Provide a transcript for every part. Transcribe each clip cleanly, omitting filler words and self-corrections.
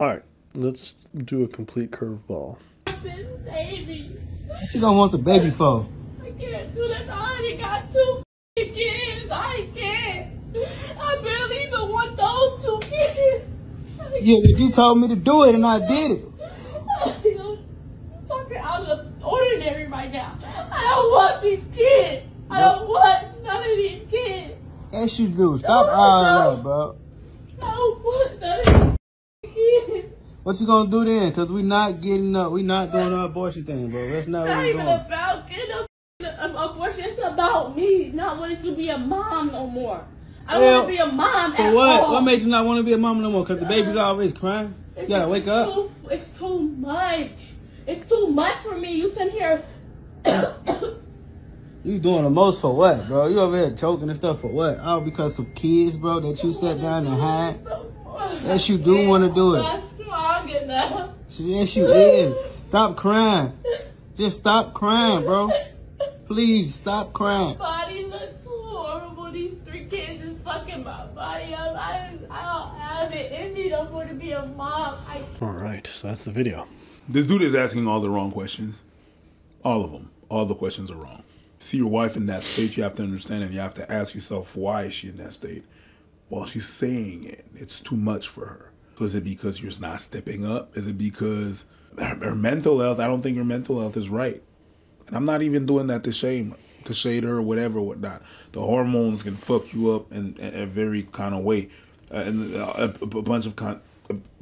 All right, let's do a complete curveball. This baby. What you gonna want the baby for? I can't do this. I already got 2 kids. I can't. I barely even want those 2 kids. Yeah, but you told me to do it and I did it. You're talking out of the ordinary right now. I don't want these kids. I don't want none of these kids. Yes, you do. Stop all that, bro. I don't want none of these kids. What you gonna do then? Cause we not getting up. We not doing our abortion thing, bro. That's not what It's not we're even doing. about getting an abortion. It's about me not wanting to be a mom no more. I don't want to be a mom for at what? all. What made you not want to be a mom no more? Cause the baby's always crying. You gotta wake up. It's too much. It's too much for me. You sitting here. You doing the most for what, bro? You over here choking and stuff for what? All because of kids, bro, that you sat down and had? Yes, you do want to do it. I'm not strong enough. Yes, you is. Stop crying. Just stop crying, bro. Please, stop crying. My body looks horrible. These 3 kids is fucking my body up. I don't have it in me no more to be a mom. All right, so that's the video. This dude is asking all the wrong questions. All of them. All the questions are wrong. See your wife in that state, you have to understand, and you have to ask yourself, why is she in that state? Well, she's saying it. It's too much for her. So is it because you're not stepping up? Is it because her mental health? I don't think her mental health is right. And I'm not even doing that to shade her or whatever, whatnot. The hormones can fuck you up in a very kind of way, in a bunch of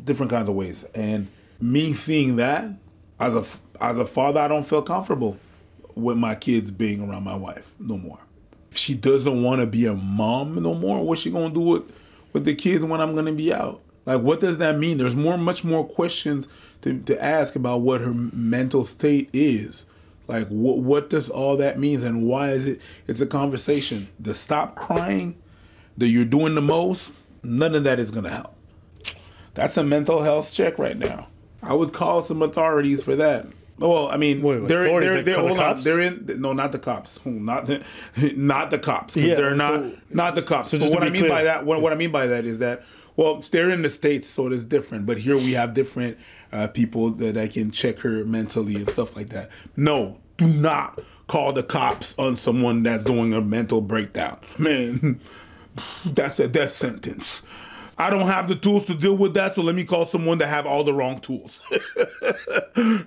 different kinds of ways. And me seeing that, as a father, I don't feel comfortable with my kids being around my wife no more. If she doesn't want to be a mom no more, what's she gonna do with the kids when I'm gonna be out? Like, what does that mean? There's much more questions to ask about what her mental state is. Like, what does all that mean, and why is it? It's a conversation. The stop crying, that you're doing the most, none of that is gonna help. That's a mental health check right now. I would call some authorities for that. Well, I mean, wait, they're hold on. They're in. No, not the cops. Not the cops. Yeah, they're not the cops. So but what I mean clear. by that, what I mean by that is that, well, they're in the States, so it is different. But here we have different people that can check her mentally and stuff like that. No, do not call the cops on someone that's doing a mental breakdown. Man, that's a death sentence. I don't have the tools to deal with that, so let me call someone that have all the wrong tools.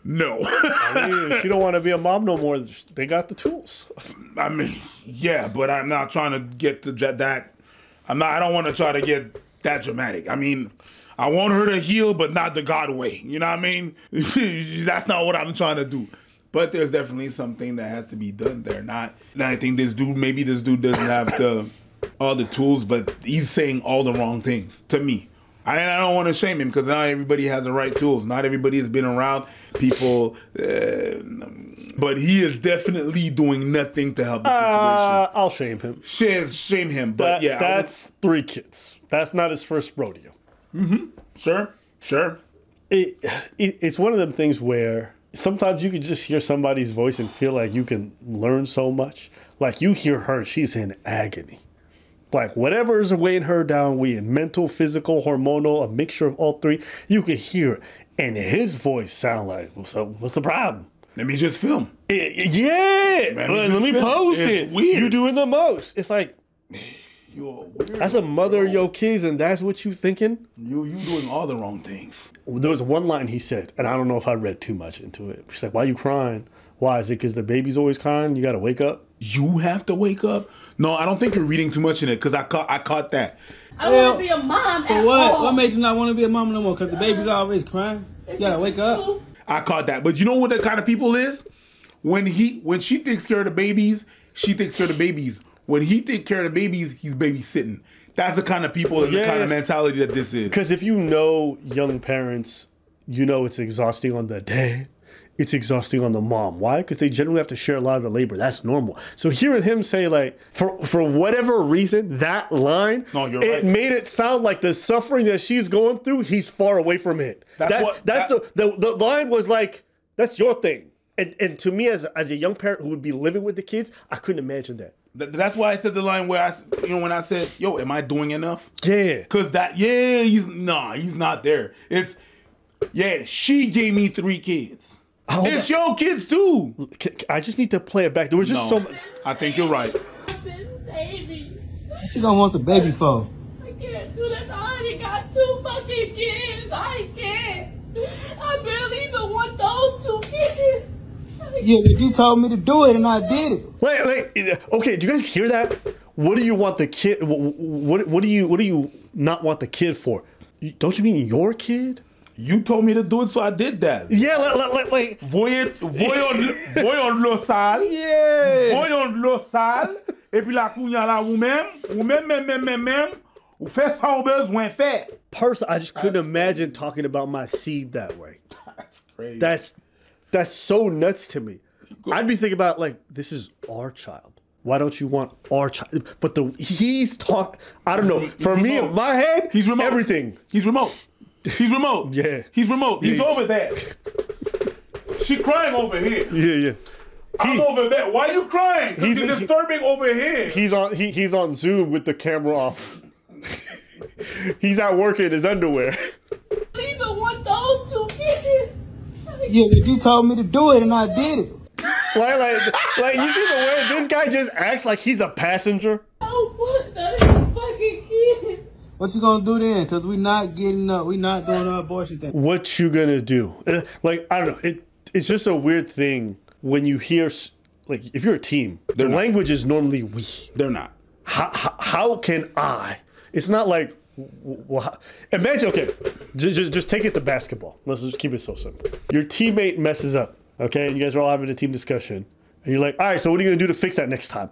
No. I mean, if she don't want to be a mom no more, they got the tools. I mean, yeah, but I'm not trying to get to that. I don't want to try to get that dramatic. I mean, I want her to heal, but not the God way. You know what I mean? That's not what I'm trying to do. But there's definitely something that has to be done there. And I think maybe this dude doesn't have all the tools, but he's saying all the wrong things to me. I don't want to shame him because not everybody has the right tools. Not everybody has been around people, but he is definitely doing nothing to help the situation. I'll shame him. Shame him, but yeah. That's 3 kids. That's not his first rodeo. Mm-hmm. Sure. It's one of them things where sometimes you can just hear somebody's voice and feel like you can learn so much. Like you hear her, she's in agony. Like whatever is weighing her down, mental, physical, hormonal, a mixture of all 3, you can hear it. And his voice sound like, what's the problem? Let me just film. Yeah. Let me post it. Weird. You doing the most. It's like, you're weird. That's a mother of your kids, and that's what you thinking? You doing all the wrong things. There was one line he said, and I don't know if I read too much into it. She's like, why are you crying? Why? Is it because the baby's always crying? You got to wake up? You have to wake up? No, I don't think you're reading too much in it, because I caught that. I don't want to be a mom for at what? all. What made you not want to be a mom no more? Because the baby's always crying? You got to wake up? I caught that. But you know what the kind of people is? When she takes care of the babies, she takes care of the babies. When he takes care of the babies, he's babysitting. That's the kind of people and the kind of mentality that this is. Because if you know young parents, you know it's exhausting on the dad. It's exhausting on the mom. Why? Because they generally have to share a lot of the labor. That's normal. So hearing him say, like, for whatever reason, that line, it made it sound like the suffering that she's going through, he's far away from it. The line was like, that's your thing. And to me, as a young parent who would be living with the kids, I couldn't imagine that. That's why I said the line where when I said, "Yo, am I doing enough?" Yeah, because he's not there. It's Yeah, she gave me 3 kids. Hold It's on. your kids too. I just need to play it back. There was just so much. I think you're right. Baby. What you don't want the baby for? I can't do this. I already got 2 fucking kids. I can't. I barely even want those 2 kids. Yeah, but you told me to do it and I did it. Wait. Okay, do you guys hear that? What do you want the kid? What do you not want the kid for? Don't you mean your kid? You told me to do it, so I did that. Yeah, like. Voyons le sale. Yeah. Voyons le sale. Et puis la kounya la ou même, ou fait ça au besoin fait. Personally, I just couldn't imagine talking about my seed that way. That's crazy. That's so nuts to me. I'd be thinking about like, this is our child. Why don't you want our child? But he's talk. I don't know. For me, in my head, He's remote. Everything. He's remote. He's remote. Yeah. He's remote. He's Yeah. over there. She crying over here. Yeah. I'm over there. Why you crying? 'Cause He's- he's disturbing over here. He's on Zoom with the camera off. He's at work in his underwear. I don't even want those 2 kids. Yeah, but you told me to do it and I did it. Like you see the way this guy just acts like he's a passenger. I don't want none of these fucking kids. What you gonna do then? Cause we not doing our abortion thing. What you gonna do? Like I don't know. It's just a weird thing when you hear like if you're a team, the language is normally we. They're not. How can I? It's not like well, imagine. Okay, just take it to basketball. Let's just keep it so simple. Your teammate messes up. Okay, and you guys are all having a team discussion, and you're like, all right, so what are you gonna do to fix that next time?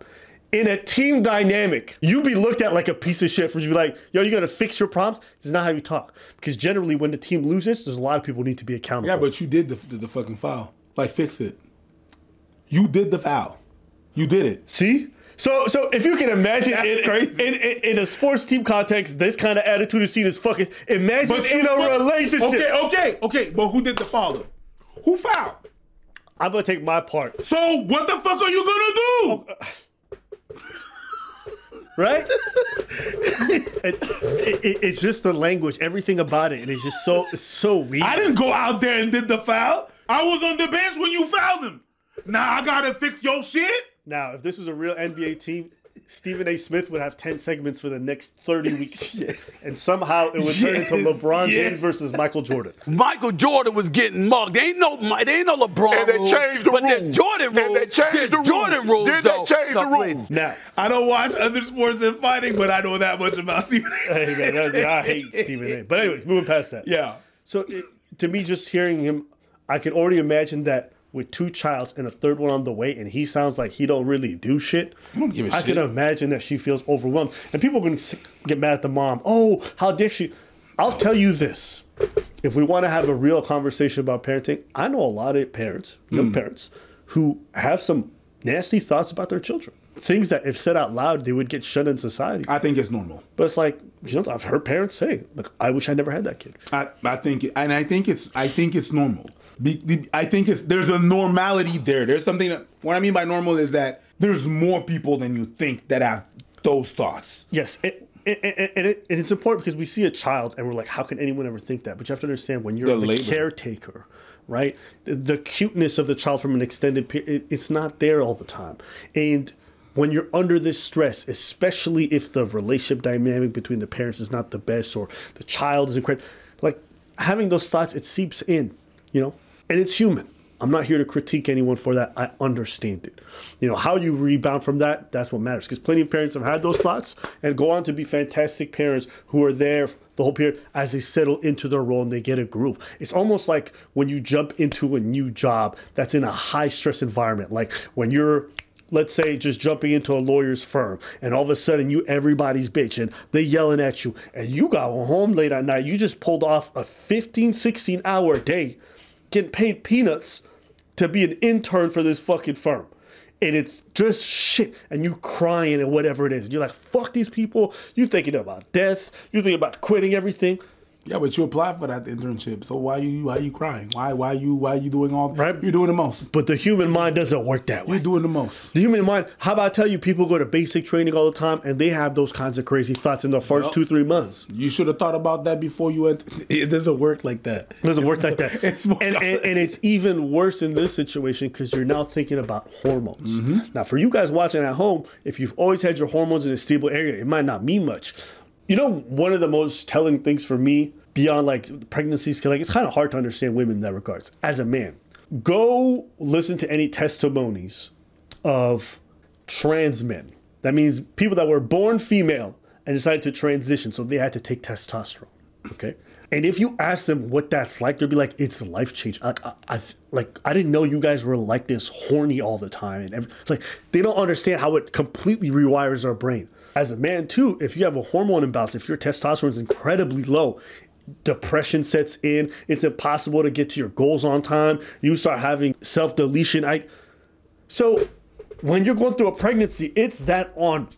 In a team dynamic, you be looked at like a piece of shit for you to be like, yo, you gotta fix your problems. This is not how you talk. Because generally, when the team loses, there's a lot of people who need to be accountable. Yeah, but you did the fucking foul. Like, fix it. You did the foul. You did it. See? So if you can imagine That's crazy. in a sports team context, this kind of attitude is seen as fucking. Imagine in a relationship. Okay. But who did the foul though? Who fouled? I'm gonna take my part. So what the fuck are you gonna do? Right? It's just the language, everything about it, and it's just so weird. I didn't go out there and did the foul. I was on the bench when you fouled him. Now I gotta fix your shit. Now, if this was a real NBA team, Stephen A. Smith would have 10 segments for the next 30 weeks. And somehow it would turn into LeBron James versus Michael Jordan. Michael Jordan was getting mugged. They ain't no LeBron And they rules, changed the but rules. there's Jordan rules. And they changed the rules. Jordan rules. Then they though. changed the No, please. rules. Now, I don't watch other sports than fighting, but I know that much about Stephen A. hey man, I hate Stephen A. But anyways, moving past that. Yeah. So to me, just hearing him, I can already imagine that with 2 childs and a 3rd one on the way, and he sounds like he don't really do shit. I don't give a shit. can imagine that she feels overwhelmed. And people are going to get mad at the mom. Oh, how dare she? I'll tell you this. If we want to have a real conversation about parenting, I know a lot of parents, young parents, who have some nasty thoughts about their children. Things that if said out loud, they would get shut in society. I think it's normal. But it's like, I've heard parents say, like, I wish I never had that kid. I think it's normal. I think there's a normality there. There's something that, what I mean by normal is that there's more people than you think that have those thoughts. Yes, and it's important because we see a child and we're like, how can anyone ever think that? But you have to understand when you're the caretaker, right? The cuteness of the child from an extended period, it's not there all the time. And when you're under this stress, especially if the relationship dynamic between the parents is not the best or the child is incredible, like having those thoughts, it seeps in, and it's human. I'm not here to critique anyone for that. I understand it. How you rebound from that, that's what matters. Because plenty of parents have had those thoughts and go on to be fantastic parents who are there the whole period as they settle into their role and they get a groove. It's almost like when you jump into a new job that's in a high stress environment. Like when you're, let's say, just jumping into a lawyer's firm and all of a sudden everybody's bitch and they yelling at you and you got home late at night. You just pulled off a 15, 16 hour day getting paid peanuts to be an intern for this fucking firm. And it's just shit. And you crying and whatever it is. And you're like, fuck these people. You thinking about death. You thinking about quitting everything. Yeah, but you applied for that internship, so why you crying? Why you doing all? Right. You're doing the most. But the human mind doesn't work that way. You're doing the most. The human mind. How about I tell you, people go to basic training all the time, and they have those kinds of crazy thoughts in the first 2-3 months. You should have thought about that before you went. It doesn't work like that. It doesn't work like that. It's and it's even worse in this situation because you're now thinking about hormones. Now, for you guys watching at home, if you've always had your hormones in a stable area, it might not mean much. You know, one of the most telling things for me beyond like pregnancies, because like it's kind of hard to understand women in that regards. As a man, go listen to any testimonies of trans men. That means people that were born female and decided to transition, so they had to take testosterone. Okay, and if you ask them what that's like, they'll be like, "It's life change. I didn't know you guys were like this horny all the time." And like they don't understand how it completely rewires our brain. As a man too, if you have a hormone imbalance, if your testosterone is incredibly low, depression sets in. It's impossible to get to your goals on time. You start having self-deletion. So when you're going through a pregnancy, it's that on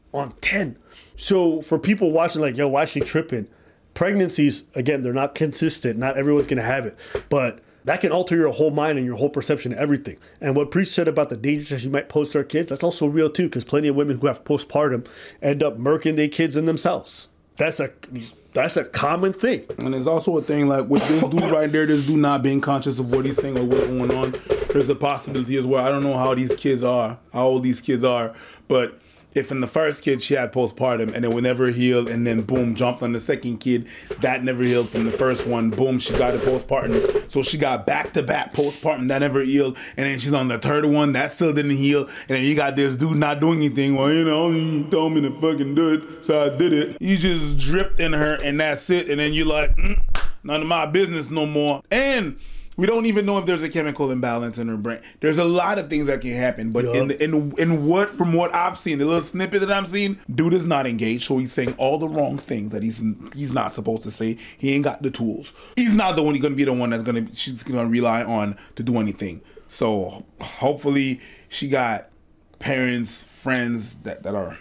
10. So for people watching like, yo, why is she tripping? Pregnancies, again, they're not consistent. Not everyone's going to have it. But that can alter your whole mind and your whole perception of everything. And what Preach said about the dangers that she might pose to her kids, that's also real too, because plenty of women who have postpartum end up murking their kids and themselves. That's a common thing. And there's also a thing like with this dude right there, this dude not being conscious of what he's saying or what's going on. There's a possibility as well. I don't know how old these kids are, but if in the first kid she had postpartum and it would never heal, and then boom, jumped on the second kid, that never healed from the first one, boom, she got a postpartum. So she got back-to-back postpartum, that never healed, and then she's on the third one, that still didn't heal, and then you got this dude not doing anything. Well, you know, you told me to fucking do it, so I did it. You just dripped in her, and that's it, and then you're like, none of my business no more. And we don't even know if there's a chemical imbalance in her brain. There's a lot of things that can happen, but from what I've seen, the little snippet that I'm seeing, dude is not engaged, so he's saying all the wrong things that he's not supposed to say. He ain't got the tools. He's not the one. He's gonna be the one she's gonna rely on to do anything. So hopefully she got parents, friends that are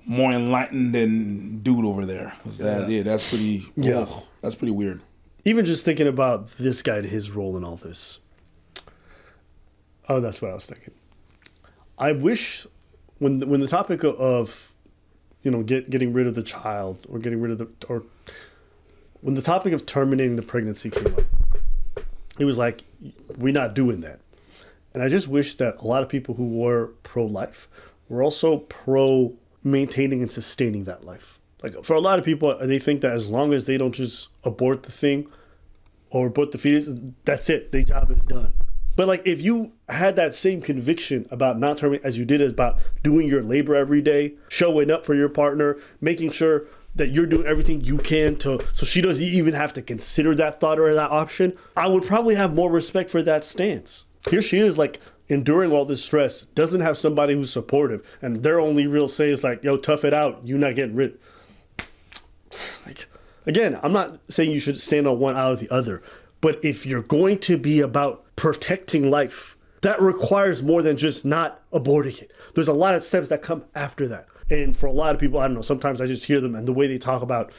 more enlightened than dude over there. That's pretty. That's pretty weird. Even just thinking about this guy and his role in all this. Oh, that's what I was thinking. I wish when the topic of, you know, getting rid of the child or when the topic of terminating the pregnancy came up, it was like, we're not doing that. And I just wish that a lot of people who were pro-life were also pro-maintaining and sustaining that life. Like for a lot of people, they think that as long as they don't just abort the thing or abort the fetus, that's it. Their job is done. But like if you had that same conviction about not terminating as you did about doing your labor every day, showing up for your partner, making sure that you're doing everything you can so she doesn't even have to consider that thought or that option, I would probably have more respect for that stance. Here she is like enduring all this stress, doesn't have somebody who's supportive, and their only real say is like, yo, tough it out, you're not getting rid. Like, again, I'm not saying you should stand on one out or the other, but if you're going to be about protecting life, that requires more than just not aborting it. There's a lot of steps that come after that. And for a lot of people, I don't know, sometimes I just hear them and the way they talk about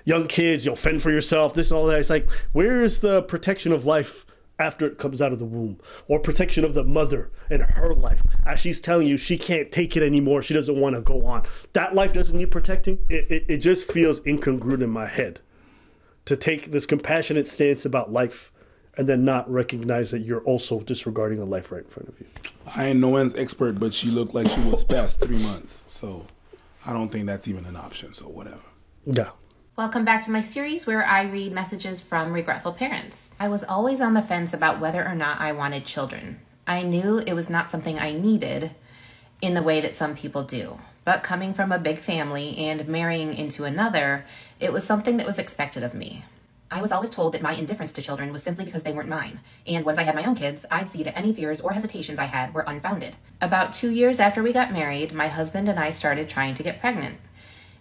young kids, you'll fend for yourself, this and all that. It's like, where is the protection of life after it comes out of the womb, or protection of the mother and her life as she's telling you she can't take it anymore, she doesn't want to go on? That life doesn't need protecting. It just feels incongruent in my head to take this compassionate stance about life and then not recognize that you're also disregarding a life right in front of you. I ain't no one's expert, but she looked like she was past 3 months, so I don't think that's even an option, so whatever. Yeah. Welcome back to my series where I read messages from regretful parents. I was always on the fence about whether or not I wanted children. I knew it was not something I needed in the way that some people do. But coming from a big family and marrying into another, it was something that was expected of me. I was always told that my indifference to children was simply because they weren't mine. And once I had my own kids, I'd see that any fears or hesitations I had were unfounded. About 2 years after we got married, my husband and I started trying to get pregnant.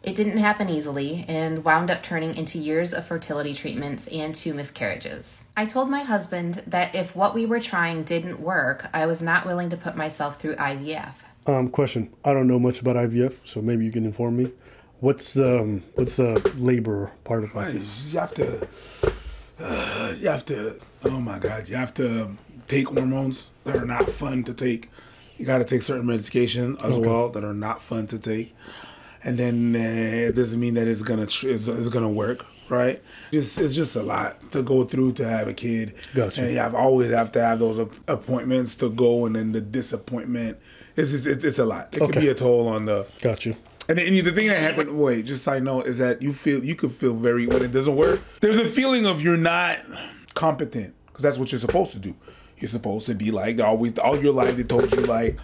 It didn't happen easily and wound up turning into years of fertility treatments and 2 miscarriages. I told my husband that if what we were trying didn't work, I was not willing to put myself through IVF. Question. I don't know much about IVF, so maybe you can inform me. What's the labor part of it? You have to. Oh my God! You have to take hormones that are not fun to take. You got to take certain medication as well that are not fun to take, and then it doesn't mean that it's gonna work, right? It's just a lot to go through to have a kid. Gotcha. And you always have to have those appointments to go, and then the disappointment. It's a lot. It could be a toll on the. Got you. And the thing that happened, wait, just side note, is that you could feel very, when it doesn't work, there's a feeling of you're not competent, because that's what you're supposed to do. You're supposed to be like, always, all your life they told you like,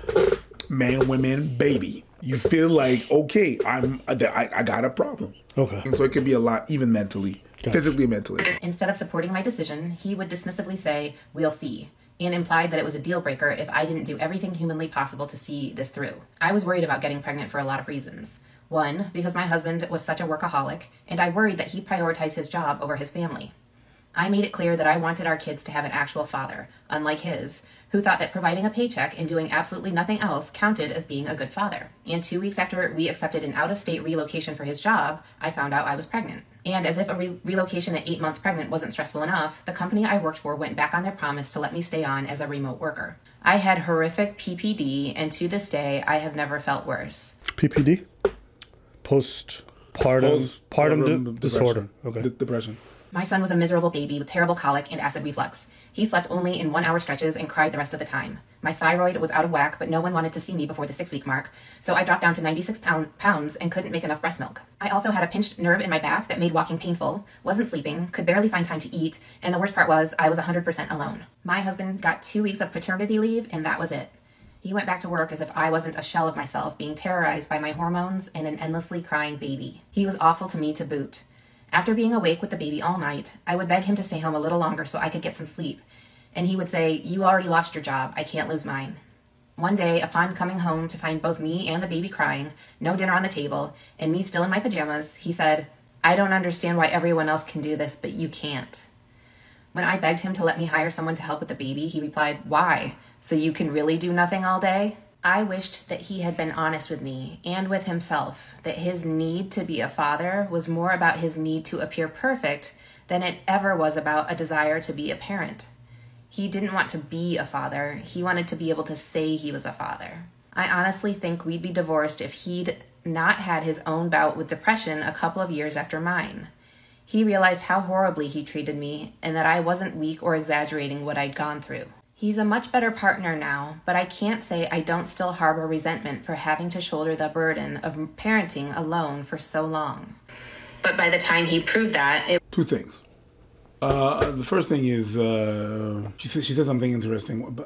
man, women, baby. You feel like, okay, I got a problem. Okay. And so it could be a lot, even mentally, physically, mentally. Instead of supporting my decision, he would dismissively say, "We'll see," and implied that it was a deal breaker if I didn't do everything humanly possible to see this through. I was worried about getting pregnant for a lot of reasons. One, because my husband was such a workaholic, and I worried that he prioritized his job over his family. I made it clear that I wanted our kids to have an actual father, unlike his, who thought that providing a paycheck and doing absolutely nothing else counted as being a good father. And 2 weeks after we accepted an out-of-state relocation for his job, I found out I was pregnant. And as if a relocation at 8 months pregnant wasn't stressful enough, the company I worked for went back on their promise to let me stay on as a remote worker. I had horrific PPD, and to this day, I have never felt worse. PPD? Postpartum disorder. Okay. Depression. My son was a miserable baby with terrible colic and acid reflux. He slept only in 1 hour stretches and cried the rest of the time. My thyroid was out of whack, but no one wanted to see me before the 6-week mark, so I dropped down to 96 pounds and couldn't make enough breast milk. I also had a pinched nerve in my back that made walking painful, wasn't sleeping, could barely find time to eat, and the worst part was I was 100% alone. My husband got 2 weeks of paternity leave, and that was it. He went back to work as if I wasn't a shell of myself, being terrorized by my hormones and an endlessly crying baby. He was awful to me to boot. After being awake with the baby all night, I would beg him to stay home a little longer so I could get some sleep. And he would say, "You already lost your job. I can't lose mine." One day, upon coming home to find both me and the baby crying, no dinner on the table, and me still in my pajamas, he said, "I don't understand why everyone else can do this, but you can't." When I begged him to let me hire someone to help with the baby, he replied, "Why? So you can really do nothing all day?" I wished that he had been honest with me and with himself, that his need to be a father was more about his need to appear perfect than it ever was about a desire to be a parent. He didn't want to be a father. He wanted to be able to say he was a father. I honestly think we'd be divorced if he'd not had his own bout with depression a couple of years after mine. He realized how horribly he treated me and that I wasn't weak or exaggerating what I'd gone through. He's a much better partner now, but I can't say I don't still harbor resentment for having to shoulder the burden of parenting alone for so long. But by the time he proved that, Two things. The first thing is she said something interesting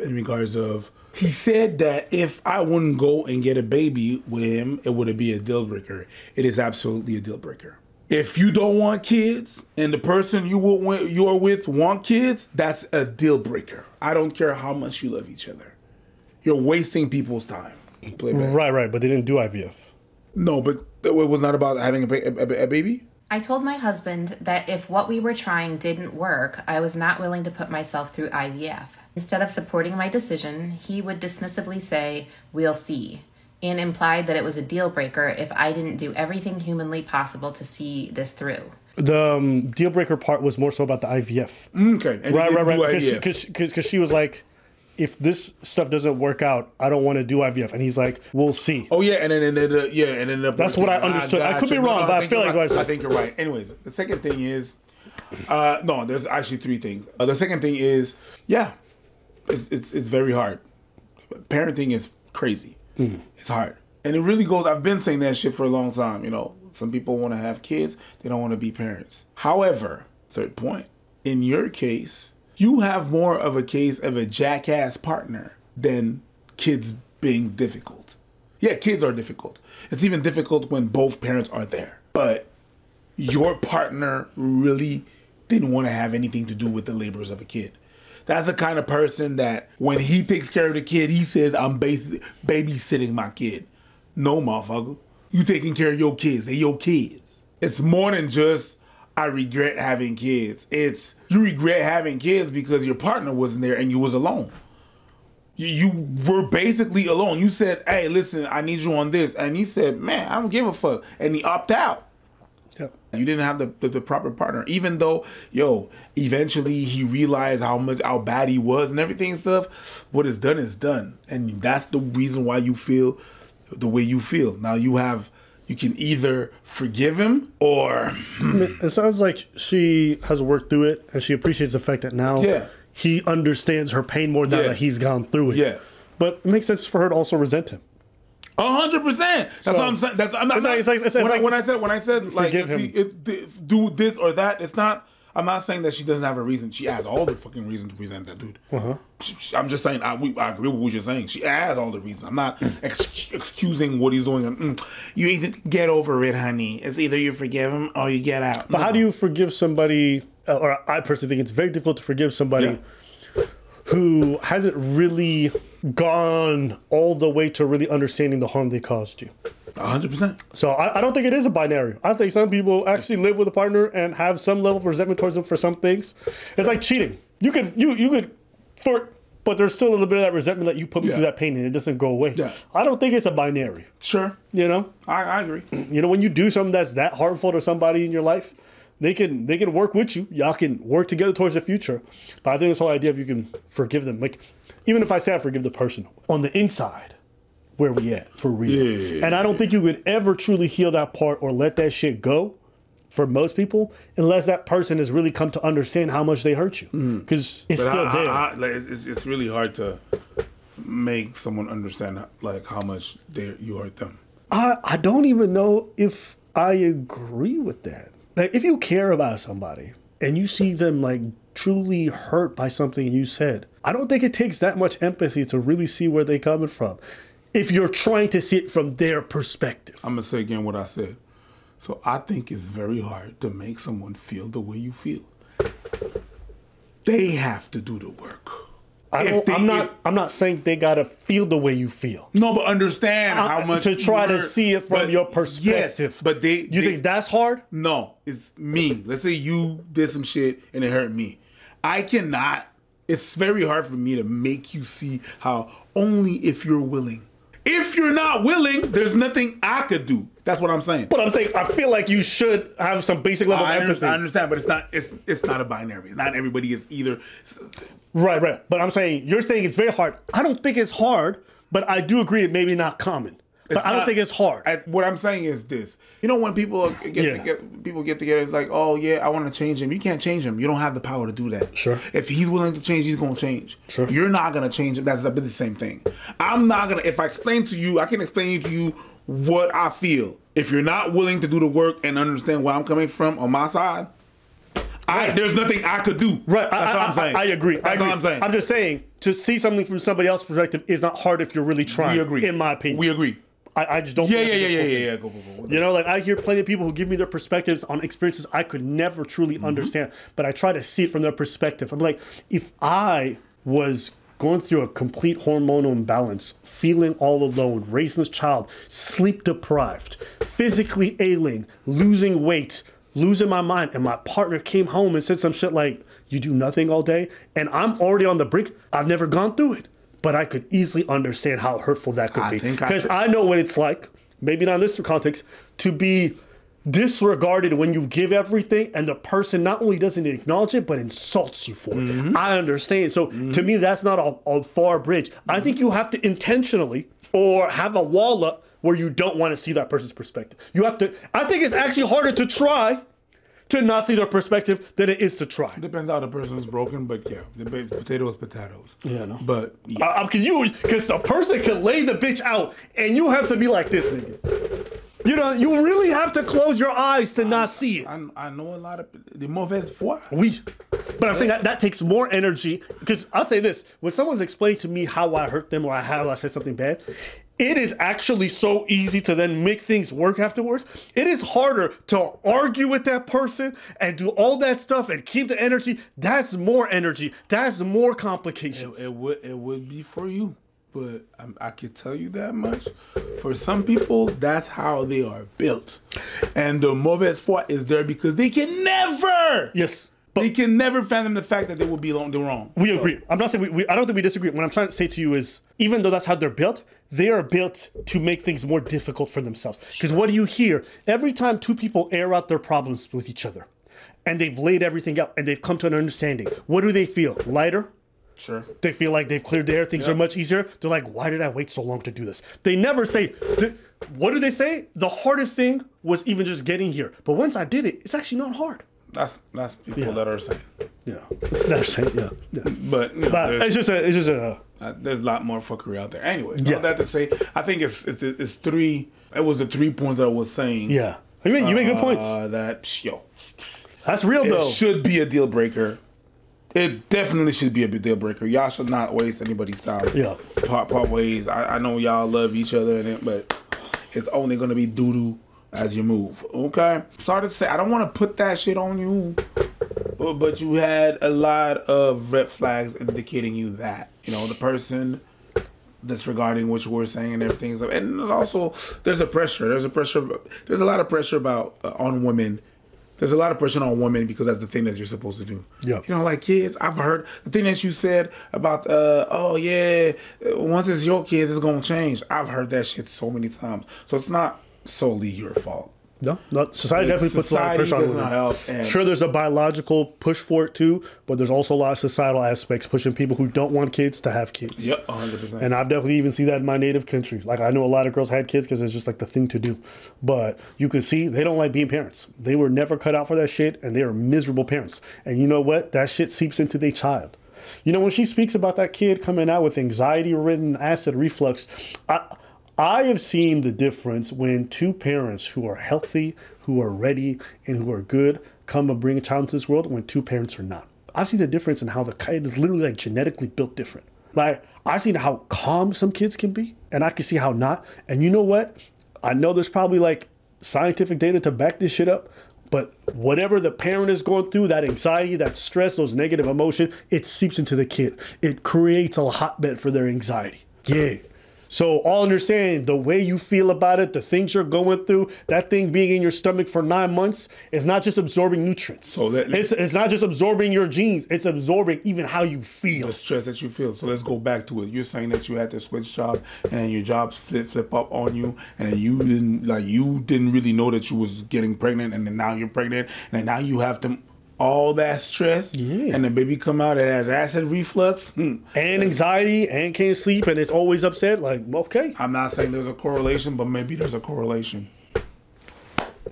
in regards of, he said that if I wouldn't go and get a baby with him, it would be a deal breaker. It is absolutely a deal breaker. If you don't want kids and the person you are with want kids, that's a deal breaker. I don't care how much you love each other. You're wasting people's time. Right, but they didn't do IVF. No, but it was not about having a baby? I told my husband that if what we were trying didn't work, I was not willing to put myself through IVF. Instead of supporting my decision, he would dismissively say, "We'll see," and implied that it was a deal breaker if I didn't do everything humanly possible to see this through. The deal breaker part was more so about the IVF. Okay. And right. Because she was like, if this stuff doesn't work out, I don't want to do IVF. And he's like, "We'll see." Oh, yeah. And then that's what I understood. I could be wrong, but I feel like I think you're right. Anyways, the second thing is, no, there's actually three things. The second thing is, yeah, it's very hard. Parenting is crazy. It's hard. And it really goes, I've been saying that shit for a long time. You know, some people want to have kids, they don't want to be parents. However, third point, in your case, you have more of a case of a jackass partner than kids being difficult. Yeah, kids are difficult. It's even difficult when both parents are there. But your partner really didn't want to have anything to do with the labors of a kid. That's the kind of person that when he takes care of the kid, he says, "I'm babysitting my kid." No, motherfucker. You taking care of your kids. They're your kids. It's more than just, "I regret having kids." It's, you regret having kids because your partner wasn't there and you was alone. You were basically alone. You said, hey, listen, I need you on this. And he said, man, I don't give a fuck. And he opted out. Yeah. You didn't have the proper partner. Even though, eventually he realized how bad he was and everything and stuff. What is done is done. And that's the reason why you feel the way you feel. Now you can either forgive him or... It sounds like she has worked through it and she appreciates the fact that now he understands her pain more now that he's gone through it. Yeah. But it makes sense for her to also resent him. 100%. That's what I'm saying. When I said like do this or that, it's not. I'm not saying that she doesn't have a reason. She has all the fucking reason to resent that dude. I'm just saying I agree with what you're saying. She has all the reason. I'm not excusing what he's doing. You either get over it, honey. It's either you forgive him or you get out. But how do you forgive somebody? Or I personally think it's very difficult to forgive somebody who hasn't really gone all the way to really understanding the harm they caused you. 100%. So I don't think it is a binary. I think some people actually live with a partner and have some level of resentment towards them for some things. It's like cheating. You could but there's still a little bit of that resentment that you put me through that pain and it doesn't go away. Yeah. I don't think it's a binary. Sure. You know? I agree. You know, when you do something that's that harmful to somebody in your life, they can work with you. Y'all can work together towards the future. But I think this whole idea of you can forgive them, like even if I say I forgive the person, on the inside, where we at for real? Yeah. And I don't think you could ever truly heal that part or let that shit go for most people unless that person has really come to understand how much they hurt you, because it's still there. It's really hard to make someone understand like how much you hurt them. I don't even know if I agree with that. Like, if you care about somebody and you see them like truly hurt by something you said, I don't think it takes that much empathy to really see where they're coming from. If you're trying to see it from their perspective. I'm going to say again what I said. So I think it's very hard to make someone feel the way you feel. They have to do the work. I'm not saying they gotta feel the way you feel. No, but understand how much to try to see it from your perspective. Yes, but you think that's hard? No, it's me. Let's say you did some shit and it hurt me. I cannot. It's very hard for me to make you see how only if you're willing. If you're not willing, there's nothing I could do. That's what I'm saying. But I'm saying I feel like you should have some basic level of empathy. I understand, but it's not a binary. Not everybody is either. Right. But I'm saying you're saying it's very hard. I don't think it's hard, but I do agree it may be not common. But I don't think it's hard. What I'm saying is this. You know, when people get together, it's like, oh yeah, I want to change him. You can't change him. You don't have the power to do that. Sure. If he's willing to change, he's going to change. Sure. You're not going to change him. That's the same thing. I'm not going to, if I explain to you, I can explain to you what I feel. If you're not willing to do the work and understand where I'm coming from on my side, there's nothing I could do. Right. That's what I'm saying. I agree. That's all I'm saying. I'm just saying, to see something from somebody else's perspective is not hard if you're really trying. We agree. In my opinion. We agree. I just don't. Yeah. Go. You know, like I hear plenty of people who give me their perspectives on experiences I could never truly understand, but I try to see it from their perspective. I'm like, if I was going through a complete hormonal imbalance, feeling all alone, raising this child, sleep deprived, physically ailing, losing weight, losing my mind, and my partner came home and said some shit like, you do nothing all day, and I'm already on the brink, I've never gone through it. But I could easily understand how hurtful that could be. Because I know what it's like, maybe not in this context, to be disregarded when you give everything and the person not only doesn't acknowledge it, but insults you for it. I understand. So to me, that's not a far bridge. I think you have to intentionally or have a wall up where you don't want to see that person's perspective. You have to, I think it's actually harder to try to not see their perspective than it is to try. Depends how the person is broken, but yeah, potatoes. Yeah, no. But yeah. Because a person can lay the bitch out, and you have to be like this, nigga. You know, you really have to close your eyes to not see it. I know a lot of the mauvaise foi. But I'm saying that takes more energy. Because I'll say this: when someone's explained to me how I hurt them or how I said something bad, it is actually so easy to then make things work afterwards. It is harder to argue with that person and do all that stuff and keep the energy. That's more energy. That's more complications. It would be for you, but I can tell you that much. For some people, that's how they are built. And the mauvaise foi is there because they can never He can never fathom the fact that they will be wrong. We agree. I'm not saying I don't think we disagree. What I'm trying to say to you is, even though that's how they're built, they are built to make things more difficult for themselves. Because what do you hear? Every time two people air out their problems with each other, and they've laid everything out, and they've come to an understanding, what do they feel? Lighter? Sure. They feel like they've cleared the air. Things are much easier. They're like, why did I wait so long to do this? They never say, what do they say? The hardest thing was even just getting here. But once I did it, it's actually not hard. That's people that are saying. Yeah, it's they're saying. Yeah. But you know, it's just a. There's a lot more fuckery out there. Anyway, all that to say, I think it's three. It was the 3 points I was saying. Yeah, you made good points. That's real though. It should be a deal breaker. It definitely should be a deal breaker. Y'all should not waste anybody's time. Yeah. Part ways. I know y'all love each other, but it's only gonna be doo doo as you move. Okay. Sorry to say, I don't want to put that shit on you, but you had a lot of red flags indicating you that the person disregarding what you were saying and everything. And also, there's a lot of pressure on women. There's a lot of pressure on women because that's the thing that you're supposed to do. Yeah. Like kids, I've heard the thing that you said about, once it's your kids, it's going to change. I've heard that shit so many times. So it's not solely your fault. No, society definitely puts a lot of pressure on women. Help, sure, there's a biological push for it too, but there's also a lot of societal aspects pushing people who don't want kids to have kids. Yep, 100%. And I've definitely even seen that in my native country. Like, I know a lot of girls had kids because it's just like the thing to do. But you can see they don't like being parents. They were never cut out for that shit, and they are miserable parents. And you know what? That shit seeps into their child. When she speaks about that kid coming out with anxiety-ridden acid reflux, I have seen the difference when two parents who are healthy, who are ready, and who are good come and bring a child into this world when two parents are not. I've seen the difference in how the kid is literally like genetically built different. Like, I've seen how calm some kids can be, and I can see how not. And you know what? I know there's probably like scientific data to back this shit up, but whatever the parent is going through, that anxiety, that stress, those negative emotions, it seeps into the kid. It creates a hotbed for their anxiety. Yeah. So all understand, the way you feel about it, the things you're going through, that thing being in your stomach for 9 months is not just absorbing nutrients. So it's not just absorbing your genes, it's absorbing even how you feel. The stress that you feel. So let's go back to it. You're saying that you had to switch job and then your job flip up on you, and then you didn't really know that you was getting pregnant, and then now you're pregnant, and then now you have to all that stress, and the baby come out, it has acid reflux and anxiety and can't sleep and it's always upset. Like, okay, I'm not saying there's a correlation, but maybe there's a correlation.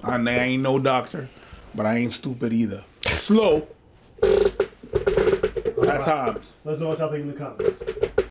I ain't no doctor, but I ain't stupid either. Slow at times. Let us know what y'all think in the comments.